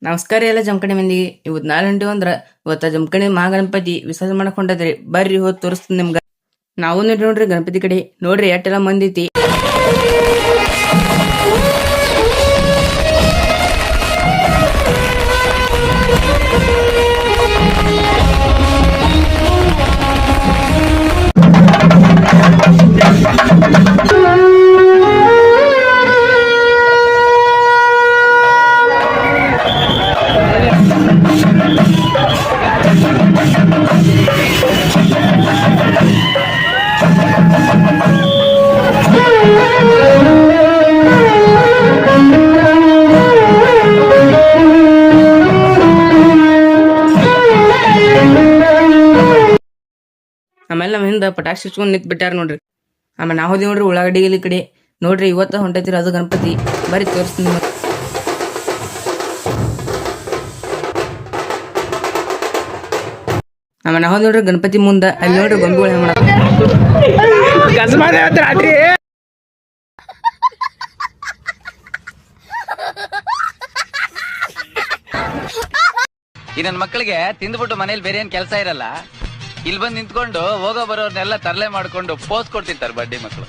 ನಮಸ್ಕಾರ ಎಲ್ಲ ಜಮಖಂಡಿ ಮಂದಿಗೆ. ಇವತ್ತು ನಾಳೆ ಹೊಂಟಿವಿ ಅಂದ್ರ ಇವತ್ತ ಜಮಖಂಡಿ ಮಹಾಗಣಪತಿ ವಿಸರ್ಜನೆ ಮಾಡಕ್ ಹೊಂಟದ್ರಿ. ಬರ್ರಿ ಹೋದ್ ತೋರಿಸ್ತೀನಿ ನಿಮ್ಗ. ನಾವು ನೋಡ್ರಿ ಗಣಪತಿ ಕಡೆ ನೋಡ್ರಿ ಎಟ್ಟೆಲ್ಲ ಮಂದಿ ಐತಿ. ಆಮೇಲೆ ನಮ್ಮ ಹಿಂದ ಪಟಾಕ್ಷಿ ಹಚ್ಕೊಂಡ್ ನಿಂತ್ ಬಿಟ್ಟಾರ ನೋಡ್ರಿ. ಆಮೇಲೆ ನಾವು ಹೋದಿ ನೋಡ್ರಿ ಉಳ್ಳಾಗಡ್ಡಿ ಕಡೆ. ನೋಡ್ರಿ ಇವತ್ತ ಹೊಂಟೈತಿರಿ ಅದು ಗಣಪತಿ. ಬರೀ ತೋರಿಸ್ತೀನಿ. ಆಮೇಲೆ ನಾವು ನೋಡ್ರಿ ಗಣಪತಿ ಮುಂದ ಅಲ್ಲಿ ನೋಡ್ರಿ ಗೊಂಬೆಗಳು ಹೆಂಗ್ ಮಾಡಾಕ. ಈ ನನ್ ಮಕ್ಕಳಿಗೆ ತಿಂದ್ಬಿಟ್ಟು ಮನೇಲಿ ಬೇರೆ ಏನ್ ಕೆಲಸ ಇರಲ್ಲ. ಇಲ್ಲಿ ಬಂದು ನಿಂತ್ಕೊಂಡು ಹೋಗೋ ಬರೋರ್ನೆಲ್ಲ ತರಲೆ ಮಾಡ್ಕೊಂಡು ಪೋಸ್ ಕೊಡ್ತಿರ್ತಾರೆ ಬಡ್ಡಿ ಮಕ್ಕಳು.